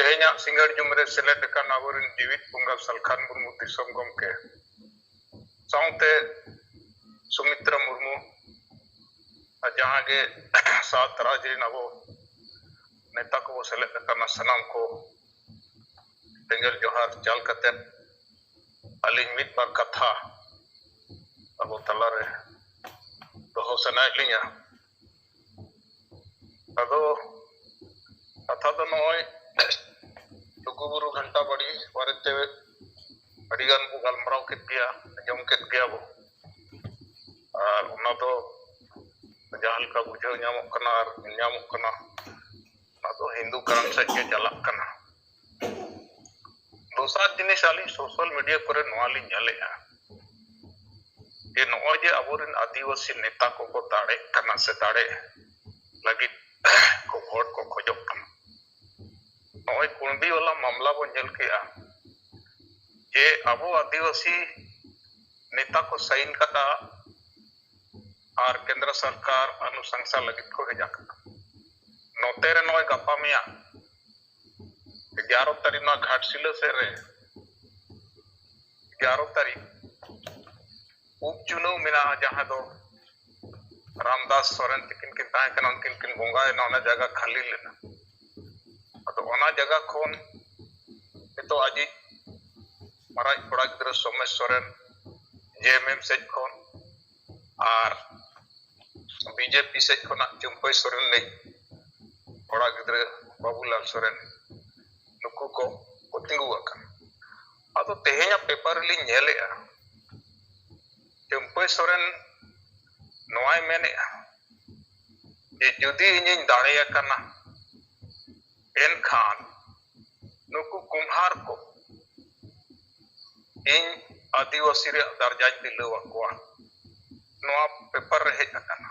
तेहना सिंगड़ जुमरे सेलेद का नावरिन जीवित बुंगा सलखान मुर्मू दिसोम गमके साउते सुमित्रा मुर्मू जहाँ के सात राजे नवो नेता को सेलेद का सनाम को तेंगल जोहार चाल कते अलिंग मित बार कथा अब तलारे तो सनाय लिया अदो कथा तो नॉय लुगुबुरु घंटा बड़ी वारते अड़ीगान को गलमराव के गया जम के गया वो और उना तो जहाल का बुझे न्यामो कना ना तो हिंदू कर्म से के चलक कना दूसरा जिनिस आली सोशल मीडिया करे नवाली जले ये नॉय जे अबोरिन आदिवासी नेता को दाड़े कना से दाड़े लगी को वोट को खोजो कना नॉय कुंडी वाला मामला बो जल के जे अबो आदिवासी नेता को साइन कता और केंद्र सरकार अनुशंसा लगी को भेजा नोतेरे नॉय गप्पा मिया 11 तारीख ना घाटशिला से रे 11 तारीख उपचुनाव मिला जहां दो रामदास सोरेन तिकिन किन ताए कना उनकिन बोंगा ना जगह खाली लेना तो ओना जगह खोन तो आजी मराज पड़ा गिद्र सोमेश सोरेन जेएमएम से खोन और बीजेपी से खोना चुम्पई सोरेन ने पड़ा गिद्र बाबूलाल सोरेन नुकु को तिंगु आकन अदो तेहेया पेपर ली नेलेआ चुम्पई सोरेन नोआय मेने जे जुदी इᱧ दाड़ेया कना एनखान नुकु कुम्हार को इन आदिवासी रे दर्जा दिलवा को नोआ पेपर रे हेज कना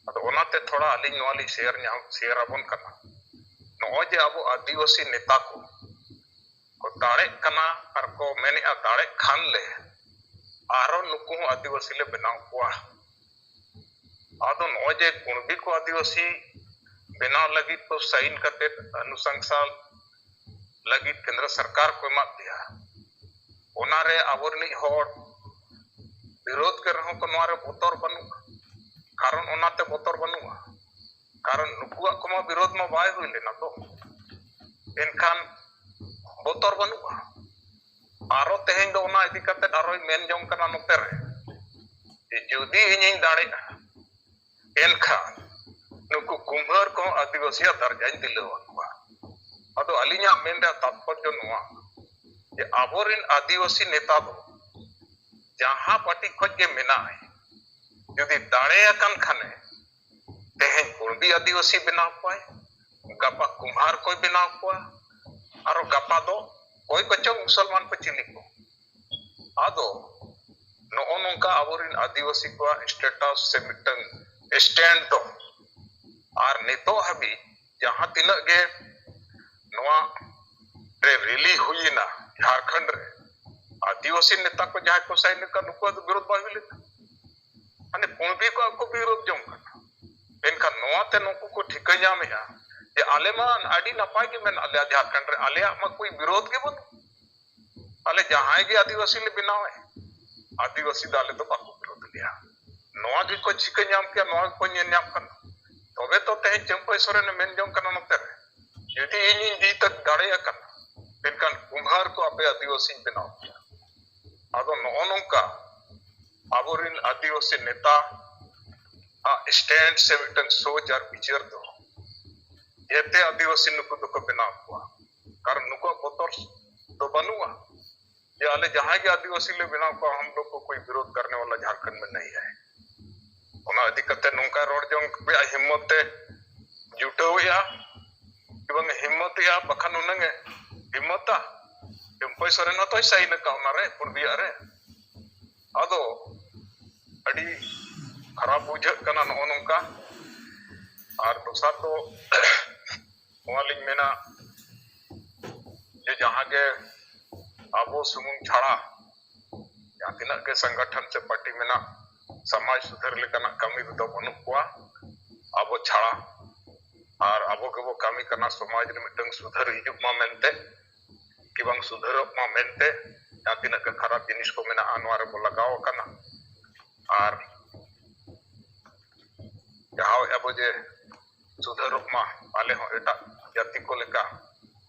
अदो ओनाते थोड़ा अलिंग नोआली शेयर आबन कना नो जे अब आदिवासी नेता को दाड़े कना और को मेने दाड़े खान ले आरो नुकु आदिवासी ले बनाव को आदो नो जे कुणबी को आदिवासी बनाव लगी तो साइन करते अनुशंसा लगी केंद्र सरकार को मत दिया ओनारे आवरनी होड़ विरोध कर रहा को नोरे बोतर बनू कारण ओनाते बोतर बनू कारण नुकुआ को विरोध में बाय हुई लेना तो इनखान बोतर बनू आरो तेहें दो ओना इदी करते आरो मेन जम कना नोते रे जुदी इᱧ दाड़े इनखान नुकु कुम्हार को आदिवासी दर्जा दिलवा अदो अलिया मेन तात्पर्य नुआ जे आबोरिन आदिवासी नेता दो जहां पार्टी खोज के मेना है यदि दाड़े अकन खाने तेहें कुणबी आदिवासी बनाव पाए गपा कुम्हार कोई बनाव पाए और गपा दो कोई कच्चो मुसलमान को चिली को आदो नो नोंका आबोरिन आदिवासी को स्टेटस से मिटन स्टैंड दो और नितो हबी जहां तिनक गे नोआ रे रिली हुई ना झारखंड रे आदिवासी नेता को जहां को साइन का नुको विरोध बाहिल अने कुणबी को विरोध जम करना इनका नोआ ते नुको को ठिका जामेया जे आले मा आडी नपाय के मेन आले झारखंड रे आले मा कोई विरोध के बन आले जहां गे आदिवासी ले बनावे आदिवासी दाले तो बाको विरोध लिया नोआ के को ठिका जाम के नोआ को न्याम करना तबे तो तेहे चुम्पई सोरेन मेन जम कना नते यदि इन दी तक दाड़े कना इनकान कुम्हार को आपे आदिवासी बनाव किया आदो नोनोंका आबोरिन आदिवासी नेता स्टैंड से मिटन सोच और विचार दो येते आदिवासी नुको तो बनाव को कारण नुको बोतर तो बनुआ ये आले जहां के आदिवासी ले बनाव को हम लोग को कोई विरोध करने वाला झारखंड में नहीं है ओना अधिकते नोंका रोड जों बे हिम्मत जुटोया एवं हिम्मत या बखन उनंगे हिम्मता चुम्पई सोरेन तो साइन का रे कुणबिया रे आदो अड़ी खराब बुझ कना नो नोंका और दूसरा तो वालिंग मेना जे जहां के आबो सुमुंग छाड़ा या तिना के संगठन से पार्टी मेना समाज सुधार लेकाना कमी तो बनु को अब छाड़ा और अबो के कमी करना समाज रे मिटंग सुधर हिजुक मा मेनते कि बांग सुधरक मा मेनते जहाँ तिना के खराब जिनिस को मेना अनवार को लगाव कना और जहाँ अबो जे सुधरक मा आले हो एटा जाति को लेका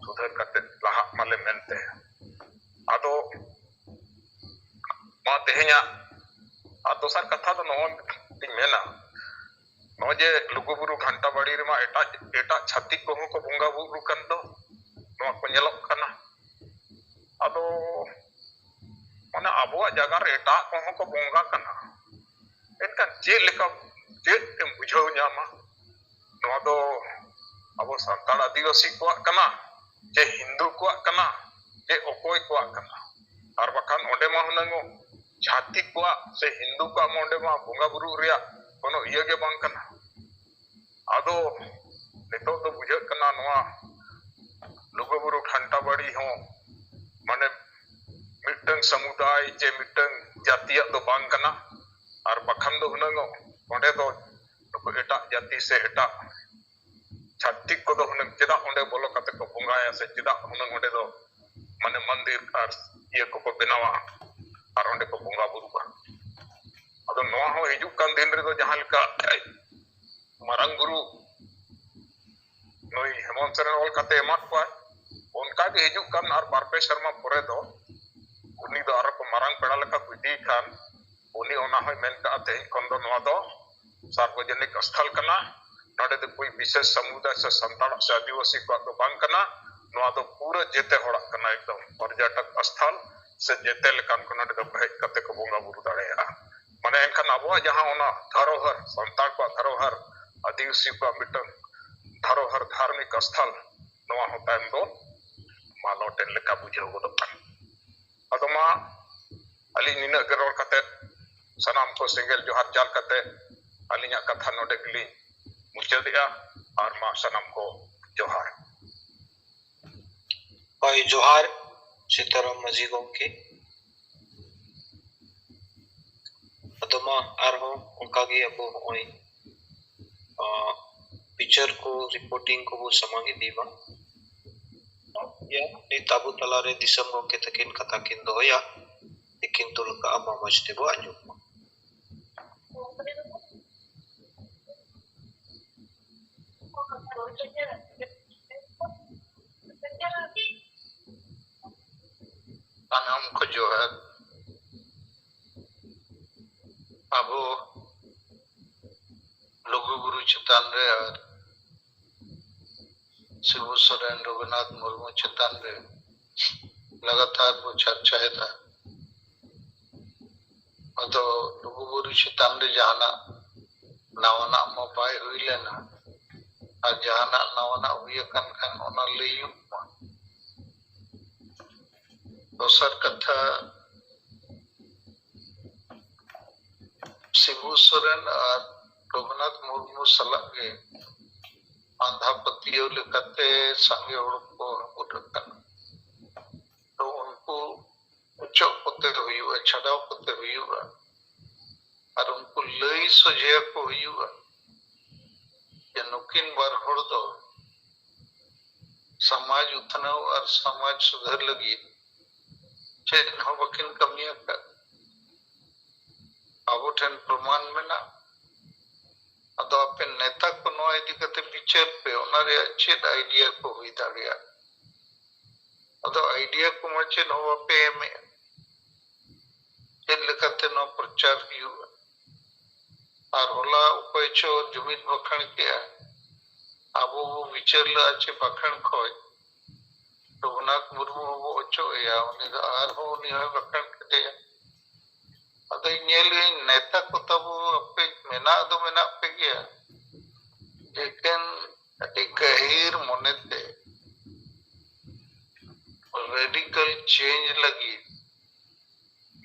सुधर करते लाहा माले मेनते आदो मा तेहेnya आ दोसर कथा तो नो ती मेना नो जे लुगुबुरु घंटा बाड़ी रे मा एटा एटा छाती को को बंगा बुरु कन दो नो को नेलक कना आदो माने अबुआ जगह रे एटा को बंगा कना एनका जे लेका जे एम बुझाव न्यामा नो दो अबो संताल आदिवासी को कना जे हिंदू को कना जे ओकोय को कना और बखान ओडे मा हुनंगो जाति को से हिंदू को ओडे मा बंगा बुरु रिया कोनो इया के बांग कना आदो नितो तो बुझे कना नोआ लुगुबुरु घंटा बाड़ी हो माने मिटंग समुदाय जे मिटंग जातिया दो बांग कना और बखान दो हुनंगो ओडे दो एटा जाति से एटा छातिक को दो हुनंग चेदा ओडे बोलो कते को बंगाया से चेदा हुनंग ओडे दो माने मंदिर और ये को बनावा और ओडे को बंगा बुरुगा अदो नोआ हो हिजुक कान दिन रे दो जहां लका मारंग गुरु नोई हेमंत सोरेन ऑल कते एमात को उनका के हिजुक कान और बारपे शर्मा परे दो उनी दो आरो को मारंग पेड़ा लका कुदी खान उनी ओना होय मेन का ते कोन दो नोआ दो सार्वजनिक स्थल कना नोडे दो कोई विशेष समुदाय से संताल से आदिवासी को दो बांग कना नोआ दो पूरा जेते होड़ा कना एकदम पर्यटक स्थल से जेते लेकान को नोडे दो भेज कते को बंगा बुरु दाड़ेया माने एनखान अबो जहां ओना धरोहर संताल को धरोहर आदिवासी को मिटन धरोहर धार्मिक स्थल नोआ होता है दो मालोटेन लेका बुझाव गदो कान अदो मा अली निना के रोल कते सनाम को सिंगल जोहार चाल कते अलिया कथा नोडे गली मुचादिया और मा सनाम को जोहार भाई जोहार सीताराम मजी गोंके अदमा आरहो उनका गे अब होय पिक्चर को रिपोर्टिंग को वो समागी दीवा या नि ताबु तलारे दिसम गोंके तकिन कथा किन दो या लेकिन तो लका अमा मजते बो आजू सनाम को जो है अब लुगुबुरु चेतान रे और शिबू सोरेन रघुनाथ मुर्मू चेतान रे लगातार वो चर्चा है था तो लुगुबुरु चेतान रे जहाना नवाना मोबाइल हुई लेना और जहाना नवाना हुई कन कन ओना लेयु दोसर कथा शिबू सोरेन और रघुनाथ मुर्मू सलागे आंधा पतियों लेकते संगे और को उठकन तो उनको उच्चो पते हुई छड़ाव पते हुई और उनको लई सोझे को हुई ये नुकिन बार होड़ दो समाज उथनाव और समाज सुधर लगी चेन हो बकिन कमिया का अब ठेन प्रमाण में ना अदो अपने नेता को नो आईडी करते विचार पे उन्हें अच्छे आइडिया को हुई दाड़िया अदो आइडिया को मचे नो अपे में चेन लेकते नो प्रचार कियो और होला उपाय चो जुमित बखण किया अब वो विचार ला अच्छे बखण खोय रघुनाथ मुर्मू वो अच्छो या उन्हें आर हो उन्हें बखण करते अदो नेल नेता को तब अपे मेना दो मेना पे गया लेकिन अति गहीर मोनेते रेडिकल चेंज लगी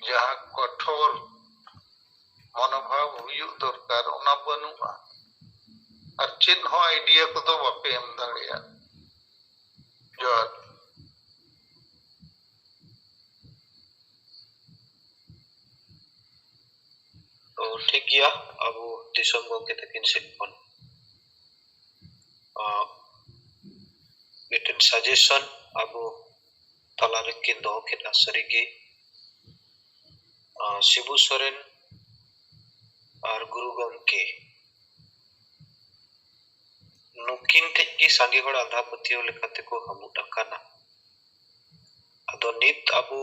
जहां कठोर मनोभाव हुई दरकार ओना बनुआ और चिन्ह हो आइडिया को तो वापे एम दाड़िया जो तो ठीक गया अब दिसम गोंके तकिन से सजेशन अबो तलारे किन दो केदा सरिगे शिबू सोरेन और गुरु गमके नुकिन टेकी सांगे होड़ आधा पतियो लेकाते को हमुट अकाना अदो नित अबो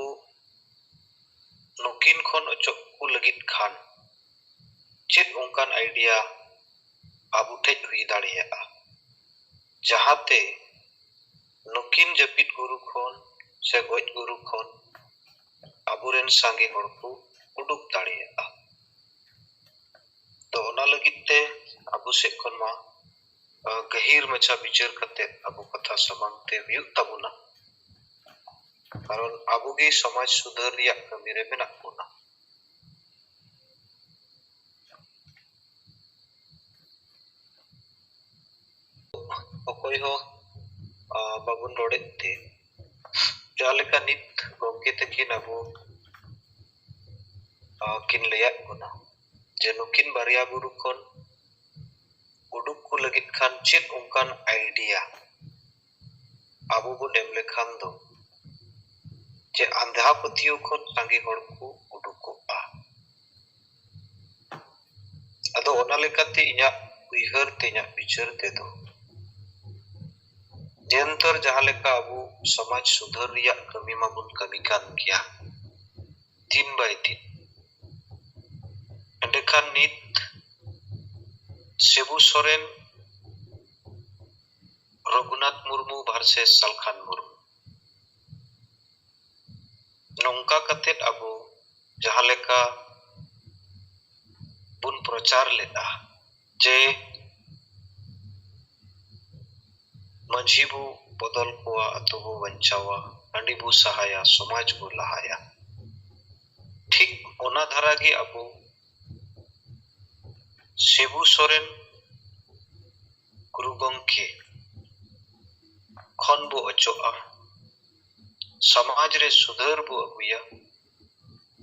नुकिन खन अचो को लगित खान चेत उनकान आइडिया अबो ठेज हुई दाड़ियागा जहाते नुकिन जपित गुरु खन से गोज गुरु खन अबुरेन सांगे होड़ को उडुक दाड़ियागा तो ओना लगिते अबो से खन मा गहीर मचा विचार करते अबो कथा समांगते हुयुग ताबुना कारण अबो गे समाज सुधार रिया कमी रे मेनाक बोना अकोय हो बाबुन रोडेते जालेका नित गमके तकिन अबो किन लया बोना जे नुकिन बारिया गुरु खन उडुक को लगित खान चेत उनकान आइडिया अबो बो नेम लेखान दो जे अंधा पतियो खन सांगे होड़ को उडुकोआ अदो ओना लेकाते इया उइहर ते इया विचार ते दो निरंतर जहां लेका अबो समाज सुधार रिया कमी माबुन कमी कान गया दिन बाय दिन एंडेखान नित शिबू सोरेन रघुनाथ मुर्मू वर्सेस सालखान मुर्मू नौका कते अबो जहां लेका बुन प्रचार लेदा जे माझी बो बदल कोआ अतो बो बंचावा अंडी बो सहाया समाज बो लहाया ठीक ओना धारा गे अबो शिबू सोरेन गुरु गमके खन बो अचोआ समाज रे सुधार बो अगुया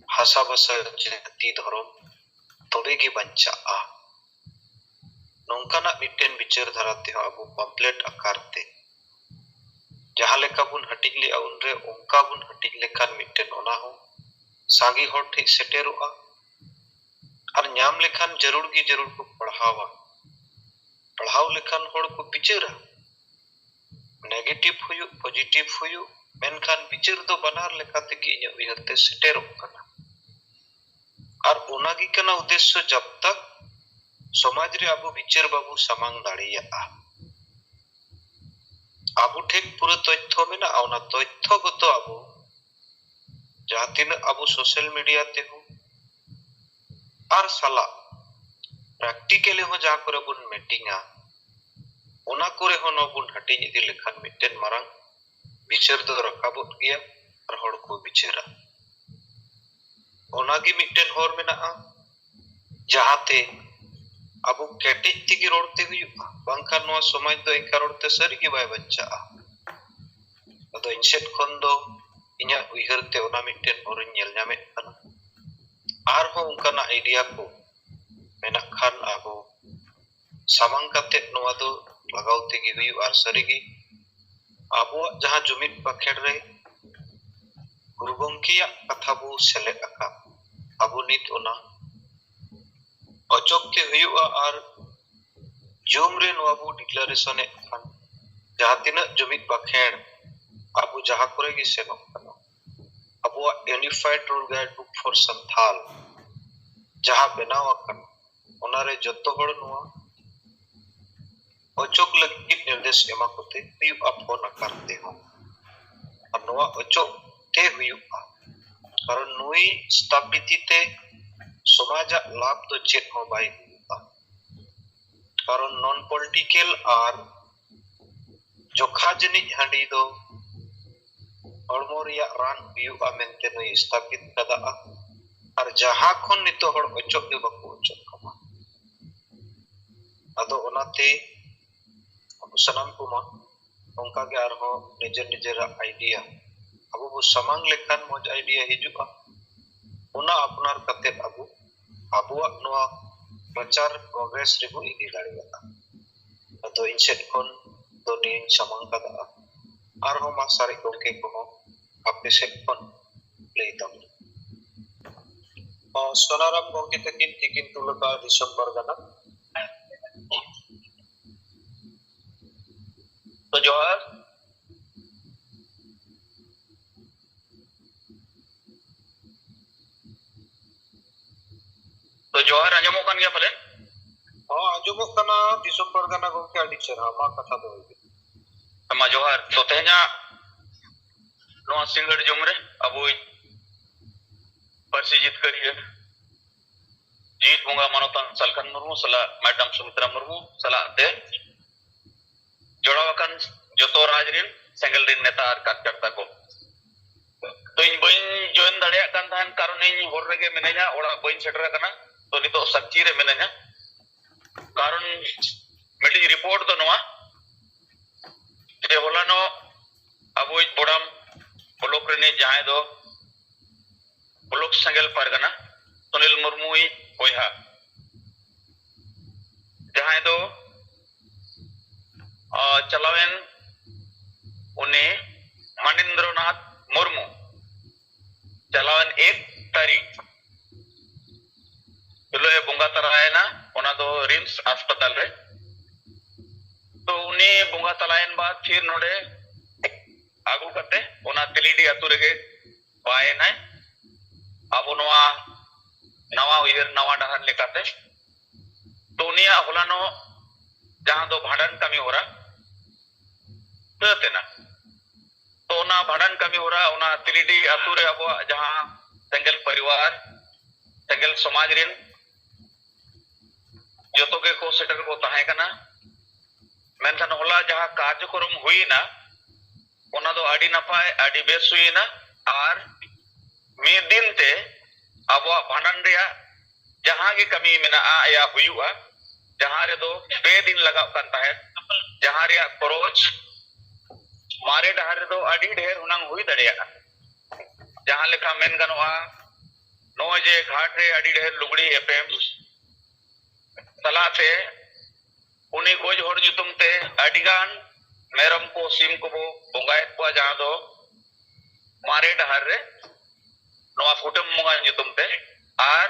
हासा बसा जाति धर्म तबे गे बंचाआ नौकाना मिटेन विचार धराते हो अबो पम्पलेट आकारते जहां लेका बुन हटिज लिया उनरे उनका बुन हटिज लेखान मिटेन ओना हो सांगी होड़ ठीक सेटेरोआ और न्याम लेखान जरूर को पढ़ावा पढ़ाव लेखान होड़ को विचारा नेगेटिव हुयु पॉजिटिव हुयु मेनखान विचार दो बनार लेखाते कि इया उयहरते सेटेरो कना और ओनागी कना उद्देश्य जब तक समाज रे अबो विचार बाबू समांग दाड़ियागा अबो ठेक पूरा तथ्य मेना ओना तथ्य गतो अबो जहां तीन अबो सोशल मीडिया ते हो और साला प्रैक्टिकली हो जहां करे बुन मीटिंगा ओना करे हो न बुन हटिन इदि लेखान मिटेन मारंग विचार दो रकाबोत गया और होड़ को विचारा ओनागी मिटेन होर मेना जहाते अबो केटिज तिगी रोडते हुयुगा बांखान नोआ समाज दो एका रोडते सरिगे बाय बंचाआ अदो इनसेट खन दो इन्या उइहरते ओना मिटेन और नेल न्यामे कना आर हो उनकाना आइडिया को मेना खान अबो सामांग काते नोआ दो लगाव तेगी हुयु आर सरिगे अबो जहां जुमित पखेड़ रे गुरु गमकेया कथा बो सेलेद अका अबो नित ओना अचोकते हुयुआ और जोम रे नोआ बो डिक्लेरेशन खान जहां तिना जुमित पखेड़ अबो जहां करे गे सेनो कना अबो unified rule guide book for Santhal जहां बनाव अकन ओना रे जत्तो होड़ नोआ अचोक लगित निर्देश एमा कोते हुयुआ फोन करते हो और नोआ अचोक ते हुयुआ कारण नुई स्थापिति ते समाज लाभ तो चेत हो बाई कारण नॉन पॉलिटिकल और जोखा जनी हंडी दो हड़मो रिया रान हुयुआ मेनते नुई स्थापित कदा और जहां खन नितो हड़ अचोक गे बको अचोक कमा अदो ओनाते अबो सनाम कुमा उनका के आर हो निजर निजर आइडिया अबो बो समांग लेखान मोज आइडिया हिजुआ ओना अपनार कते अबो अबुआ नोआ प्रचार प्रोग्रेस रे बो इदी दाड़ियागा अदो इनसेट खन दो नीन समांग कदा आरहों मा सारे गोंके को अपने सेट खन लई तब सोनाराम गोंके तकिन तिकिन तुलका दिसंबर गना तो जोहर अंजमो kan gया palen अंजमो कना दिसंबर गना गोंके आदि चेहरा मा कथा दो sama जोहर तो tehnya no singar jomre abu persi jit kariye Jeet bunga manotan salkan murmu sala madam sumitra murmu sala te jodawakan joto rajrin sengal rin neta ar karta ko to in bain join darea kan tahan karon in hor rege menanya ora bain setera kana to nito sakchi re menanya karon meti report to noa te holano abu bodam blok rene jahay do blok sengal pargana sunil murmu boyha jahay do चलावेन उन्हें मनिंद्रनाथ मुर्मू चलावेन 1 तारीख चलो ये बुंगा तलाए ना उन्हें दो RIMS अस्पताल रे तो उन्हें बुंगा तलाएन बाद फिर नोडे आगू करते उन्हें तिलीडी अतुरे के पाए ना अब उन्हें नवा उयर नवा डहर लेकाते तो उन्हें हुलानो जहाँ दो भाड़न कमी हो रहा तो ना भाड़न कमी हो रहा उना तिलीडी अतुरे अब जहाँ सेंगल परिवार सेंगल समाज रिन जोतो के को सेटर को ताहे कना मेनखान होला जहाँ कार्यक्रम हुई ना उना दो आडी नपाय आडी बेस हुई ना और मी दिन ते अब भाड़न रिया जहाँ की कमी मेना या हुआ जहाँ रे दो 2 दिन लगा करता है जहाँ रे क्रोच मारे डहर दो अड़ी ढेर हुनंग हुई दड़िया जहाँ लेखा मेन गनवा नो जे घाट रे अड़ी ढेर लुगड़ी एफएम तलाते उनी गोज होड़ जुतुम ते अडिगान मेरम को सिम को बोंगायत को जहाँ दो मारे डहर रे नवा कुटुम मुंगा जुतुम ते आर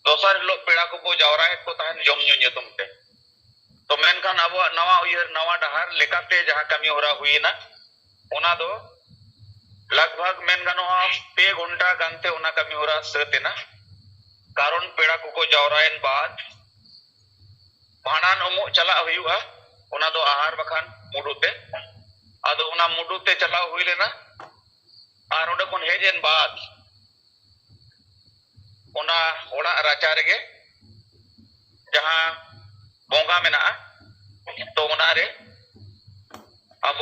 दोसर लोग पेड़ा को जावरा को तहन जम जुतुम ते तो मेनखान अब नवा उयर नवा डहार लेकाते जहाँ कमी हो रहा हुई ना उना दो लगभग मेन गनो 2 घंटा गंते उना कमी हो रहा सते ना कारण पेड़ा को जावरायन बाद भाणान उमु चला हुआ उना दो आहार बखान मुडुते आदो उना मुडुते चला हुई लेना और उडे कोन हेजेन बाद उना ओड़ा राचा रेगे जहाँ बोंगा में ना तो उनारे अब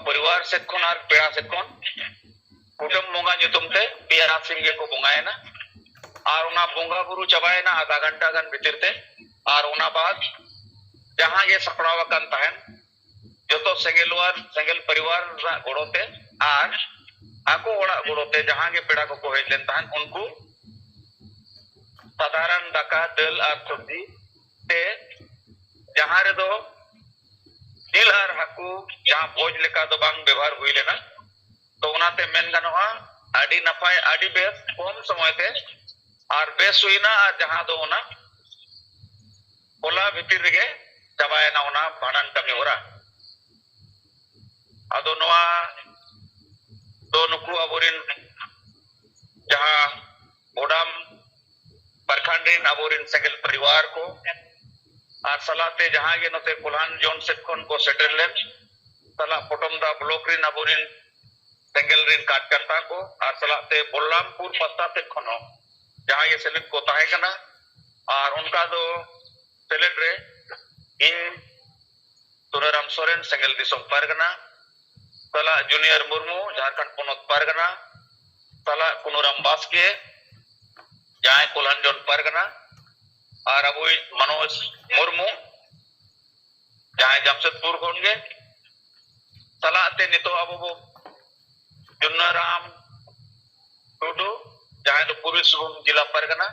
परिवार से कौन और पेड़ा से कौन कुटुम बोंगा जुतुम ते पिया सिंगे को बोंगाए ना और उना बोंगा बुरु चबाए ना आधा घंटा गन भीतर ते और उना बाद जहाँ ये सपड़ावा कन तहन जो तो सेंगल परिवार गोड़ोते और आको ओड़ा गोड़ोते जहाँ के पेड़ा को हेज लेन तहन उनको साधारण दाका दल और सब्जी ते जहाँ रे दो दिल और हाकू जहाँ भोज लेका दो बांग व्यवहार हुई लेना तो उनाते मेन गनवा आडी नपाय आडी बेस कम समय ते और बेस हुई ना जहाँ दो उना बोला भीतर रे चबाए ना उना भाड़न कमी हो रहा अदो नवा दो नुकु अबोरिन जहाँ बोडाम परखंडिन अबोरिन सेंगल परिवार को और सलाते जहाँ के नते कुलान जोन सेक्शन को सेटल लेन सला पोटमदा ब्लॉक रिन अबोरिन सेंगल रिन कार्यकर्ता को और सलाते बोल्लामपुर पत्ता सेक्शन जहाँ ये सेलेक्ट को ताहे कना और उनका दो सेलेक्ट रे इन तुराराम सोरेन सेंगल दिसोम पारगना सला जूनियर मुर्मू झारखंड पोनोत पारगना सला कुनुराम बास्के जहाँ कुलान जोन पारगना और अब मनोज मुर्मू जहाँ जमशेदपुर होंगे सलाते नितो अब वो जुन्नाराम टुडू जहाँ तो पूर्वी सिंहभूम जिला परगना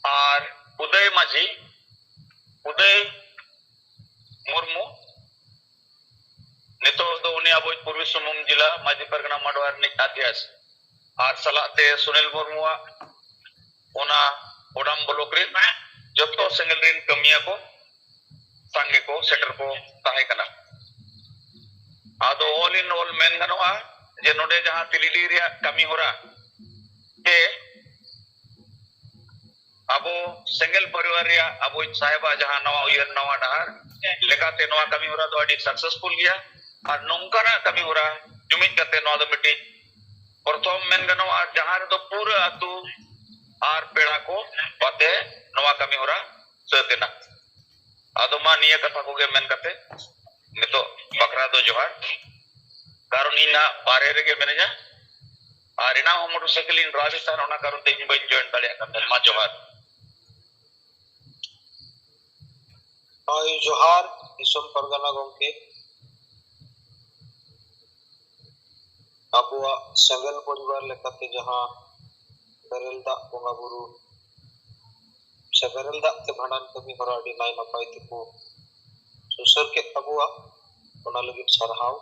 और उदय माझी उदय मुर्मू नितो दो उनी अब पूर्वी सिंहभूम जिला माजी परगना माडवार नि अध्यक्ष और सलाते सुनील मुर्मू ओना ओडाम ब्लॉक रे जतो सेंगल रिन कमिया को सांगे को सेटर को ताहे कना आदो ऑल इन ऑल मेन गनोआ जे नोडे जहां तिलिली रिया कमी होरा के अबो सेंगल परिवार रिया अबो साहेबा जहां नवा उयर नवा डहार लेकाते नवा कमी होरा तो अडी सक्सेसफुल गया और नोंकाना कमी होरा जुमित करते नवा दो मिटी प्रथम मेन गनोआ जहां तो पूरा अतु और पेड़ा को बाते नवा कमी होरा सतेना आदो मा निया कथा को गे मेन करते नितो बकरा दो जोहार कारण इना बारे रे गे मेनेजा और इना हम मोटरसाइकिल इन राजस्थान ओना कारण ते इन बइन जॉइन दाले करते मा जोहार हाय जोहार दिसम परगना गंके अबुआ सेंगल परिवार लेकाते जहां बेरेल दा बोंगा बुरु से बेरेल दा ते भांडान कमी होरा अडी नाय नपाय तिको सुसर के अबुआ ओना लगित सरहाव